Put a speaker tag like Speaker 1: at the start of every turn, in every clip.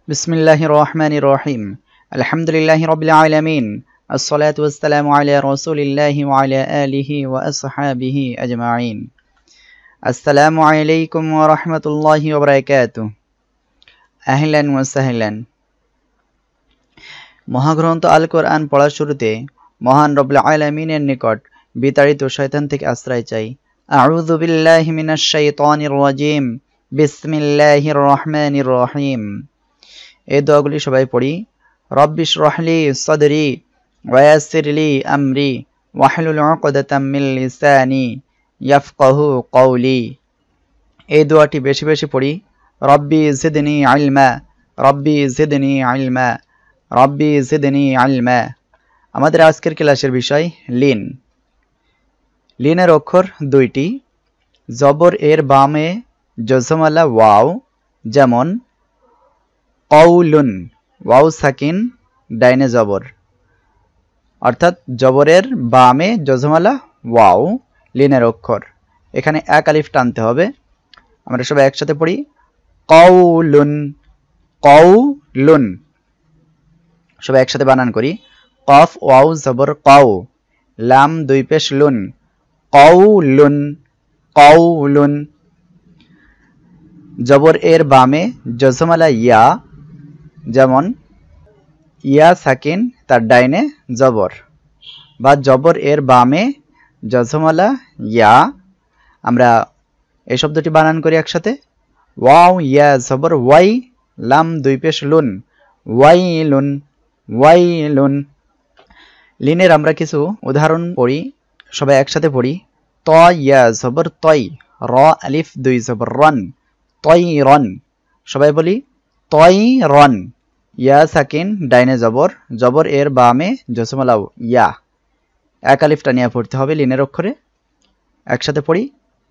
Speaker 1: বিসমিল্লাহির রহমানির রহিম। আলহামদুলিল্লাহি রাব্বিল আলামিন। আসসালাতু ওয়াসসালামু আলা রাসূলিল্লাহি ওয়া আলা আলিহি ওয়া আসহাবিহি আজমাইন। আসসালামু আলাইকুম ওয়া রাহমাতুল্লাহি ওয়া বারাকাতুহু। আহলান ওয়া সাহলান। মহাগ্রন্থ আল কোরআন পড়ার শুরুতে মহান রব্বুল আলামিনের নিকট বিতাড়িত শয়তান থেকে আশ্রয় চাই। আউযু বিল্লাহি মিনাশ শাইতানির রাজিম। বিসমিল্লাহির রহমানির রহিম। এই দোয়াগুলি সবাই পড়ি। রব্বিশ রহলি সদরি ওয়ায়াসসিরলি আমরি ওয়াহলুল উকদাতাম মিন লিসানি ইয়াফকাহু কওলি। এই দোয়াটি বেশি বেশি পড়ি। রব্বি জিদনি ইলমা, রব্বি জিদনি ইলমা, রব্বি জিদনি ইলমা। আমাদের আজকের ক্লাসের বিষয় লিন। লিনের অক্ষর দুইটি। জবর এর বামে জজমালা ওয়াও, যেমন কওলুন, ওয়াও সাকিন ডাইনে জবর, অর্থাৎ জবরের বামে জজমালা ওয়াও লিনের অক্ষর। এখানে এক আলিফ টানতে হবে। আমরা সবাই একসাথে পড়ি। কওলুন, কওলুন। সবাই একসাথে বানান করি। কফ ওয়াও জবর কও, লাম দুই পেশ লুন, কওলুন, কওলুন। জবর এর বামে জজমালা ইয়া, যেমন ইয়া সাকিন তার ডাইনে জবর, বা জবর এর বামে জজমালা ইয়া। আমরা এই শব্দটি বানান করি একসাথে। ওয়াও ইয়া জবর ওয়াই, লাম দুই পেশ লুন, ওয়াইলুন, ওয়াইলুন। লিনের আমরা কিছু উদাহরণ পড়ি। সবাই একসাথে পড়ি। ত ইয়া জবর তই, র আলিফ দুই জবর রন, তই রন। সবাই বলি তই রন। ইয়া সাকিন ডাইনে জবর, জবর এর বামে জজমালাও ইয়া। এক আলিফ টানিয়া পড়তে হবে লিনের অক্ষরে। একসাথে পড়ি।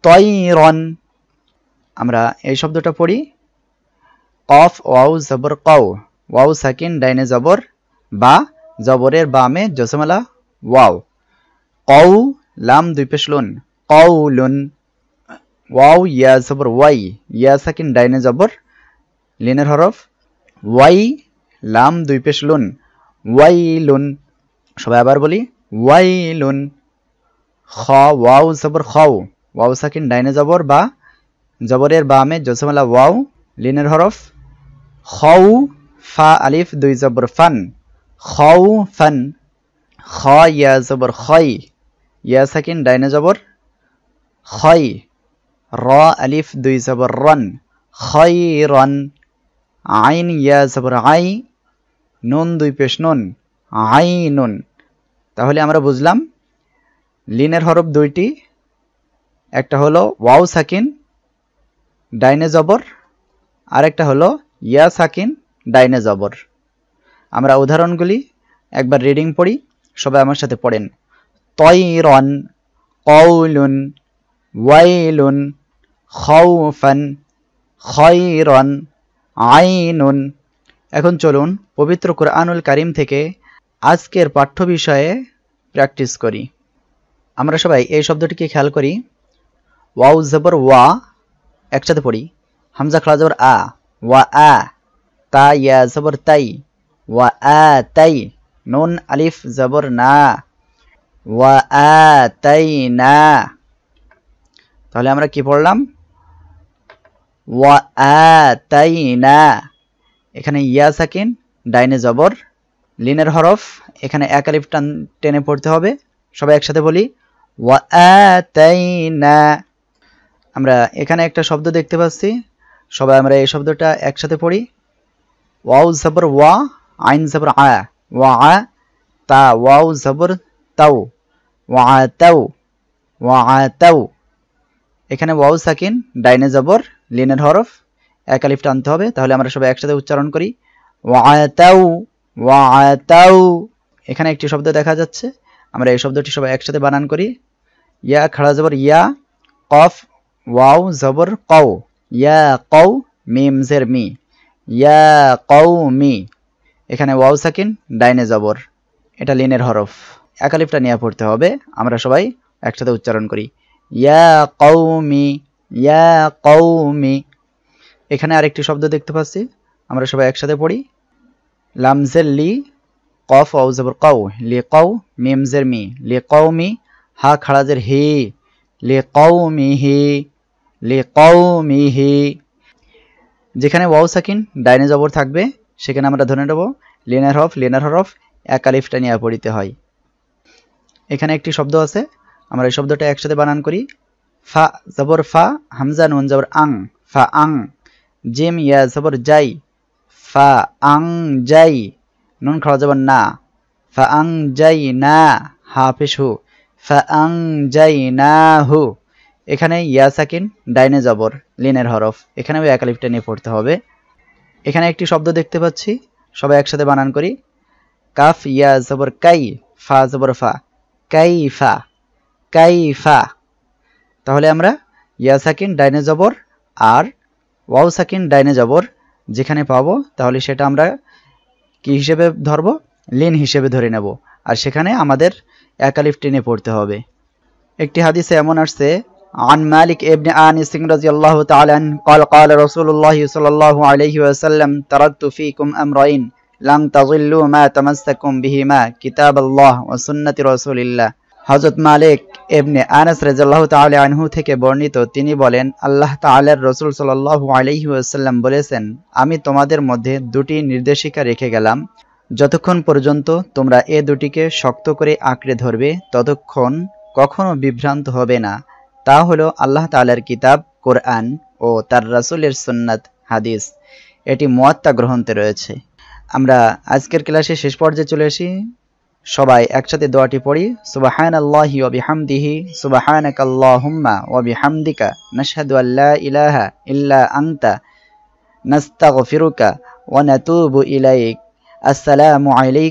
Speaker 1: তই রন। আমরা এই শব্দটা পড়ি। কফ ওয়াও জবর কও, ওয়াও সাকিন ডাইনে জবর, বা জবরের বামে জজমালা ওয়াও, কও লাম দুই পেশ লুন, কওলুন। ওয়াও ইয়া জবর ওয়াই, ইয়া সাকিন ডাইনে জবর, লিনের হরফ ওয়াই, লাম দুই পেশ লুন, ওয়াইলুন। সবাই আবার বলি ওয়াইলুন। খ ওয়াও জবর খাও, ওয়াও সাকিন ডাইনে জবর, বা জবরের বামে জজমালা ওয়াও, লিনের হরফ খাও, ফা আলিফ দুই জবর ফান, খাও ফান। খ ইয়া জবর খয়, ইয়া সাকিন ডাইনে জবর, খয়। র আলিফ দুই জবর রন, খয়রন। আইন ইয়া জবর আই, নুন দুই পেশ নুন, আইনুন। তাহলে আমরা বুঝলাম লিনের হরফ দুইটি। একটা হলো ওয়াও সাকিন ডাইনে জবর, আর একটা হলো ইয়া সাকিন ডাইনে জবর। আমরা উদাহরণগুলি একবার রিডিং পড়ি। সবাই আমার সাথে পড়েন। তয়রন, কওলুন, ওয়াইলুন, খাউফান, খয়রন, আইনুন। এখন চলুন পবিত্র কুরআনুল কারীম থেকে আজকের পাঠ্য বিষয়ে প্র্যাকটিস করি। আমরা সবাই এই শব্দটিকে খেয়াল করি। ওয়াও জবর ওয়া, একসাথে পড়ি। হামজা খাড়া জবর আ, ওয়া আ। তা ইয়া জবর তাই, ওয়া আ তাই। নুন আলিফ জবর না, ওয়া আ তাই না। তাহলে আমরা কি পড়লাম? ওয়া আ তাই না। এখানে ইয়া সাকিন ডাইনে জবর, লিনের হরফ। এখানে এক আলিফ টেনে পড়তে হবে। সবাই একসাথে বলি ওয়া আ তাই না। আমরা এখানে একটা শব্দ দেখতে পাচ্ছি। সবাই আমরা এই শব্দটা একসাথে পড়ি। ওয়াও জবর ওয়া, আইন জবর আ, ওয়া আ। তা ওয়াও জবর তাও, ওয়া তাও, ওয়া তাও। এখানে ওয়াও সাকিন ডাইনে জবর, লিনের হরফ। এক আলিফ টানতে হবে। তাহলে আমরা সবাই একসাথে উচ্চারণ করি ওয়া তাও, ওয়া তাও। এখানে একটি শব্দ দেখা যাচ্ছে। আমরা এই শব্দটি সবাই একসাথে বানান করি। ইয়া খাড়া জবর ইয়া, কফ ওয়াও জবর কও, ইয়া কও, মিম জের মি, ইয়া কও মি। এখানে ওয়াও সাকিন ডাইনে জবর, এটা লিনের হরফ। এক আলিফটা নিয়ে পড়তে হবে। আমরা সবাই একসাথে উচ্চারণ করি ইয়া কওমি, ইয়া কওমি। এখানে আরেকটি শব্দ দেখতে পাচ্ছি। আমরা সবাই একসাথে পড়ি। লামজের লি, কফ ওয়াও জবর কাউ, লি কাউ, মিম জের মি, লি কওমি, হা খাড়াজের হি, লি কওমিহি, লি কওমিহি। যেখানে ওয়াও সাকিন ডাইনে জবর থাকবে সেখানে আমরা ধরে নেব লিনার হরফ এক আলিফটা নিয়ে পড়িতে হয়। এখানে একটি শব্দ আছে, আমরা এই শব্দটা একসাথে বানান করি। ফা জবর ফা, হামজা নুন জবর আং, ফা আং, জিম ইয়া জবর যাই, ফা আং যাই, নুন খাওয়া জবর না, ফা আং যাই না, হা পেশ হু, ফা আং যাই না হু। এখানে ইয়া সাকিন ডাইনে জবর লিনের হরফ, এখানেও এক আলিফটা নিয়ে পড়তে হবে। এখানে একটি শব্দ দেখতে পাচ্ছি, সবাই একসাথে বানান করি। কাফ ইয়া জবর কাই, ফা জবর ফা, কাইফা, কাইফা। তাহলে আমরা ইয়া সাকিন ডাইনে জবর আর ওয়াও সাকিন ডাইনে জবর যেখানে পাবো তাহলে সেটা আমরা কি হিসেবে ধরবো, লিন হিসেবে ধরে নেব, আর সেখানে আমাদের এক আলিফ টেনে পড়তে হবে। একটি হাদিসে এমন আসছে, عن مالك ابن آنس رضي الله تعالى عنه قال قال رسول الله صلى الله عليه وسلم تركت فيكم أمرين لم تضلوا ما تمسكم بهما كتاب الله وسنة رسول الله। হযরত মালিক ইবনে আনাস রাদিয়াল্লাহু তাআলা আনহু থেকে বর্ণিত, তিনি বলেন, আল্লাহ তাআলার রাসূল সাল্লাল্লাহু আলাইহি ওয়াসাল্লাম বলেছেন, আমি তোমাদের মধ্যে দুটি নির্দেশিকা রেখে গেলাম, যতক্ষণ পর্যন্ত তোমরা এ দুটিকে শক্ত করে আঁকড়ে ধরবে ততক্ষণ কখনো বিভ্রান্ত হবে না। তা হলো আল্লাহ তাআলার কিতাব কোরআন ও তার রাসূলের সুন্নাত হাদিস। এটি মুয়াত্তা গ্রন্থে রয়েছে। আমরা আজকের ক্লাসে শেষ পর্যায়ে চলে আসি, সবাই একসাথে দোয়াটি পড়ি। সুবহানাল্লাহি ওয়া বিহামদিহি, সুবহানাকাল্লাহুম্মা ওয়া বিহামদিকা, নাশহাদু আল্লা ইলাহা ইল্লা আনতা, নাস্তাগফিরুকা ওয়া নাতুবু ইলাইক। আসসালামু আলাইকুম।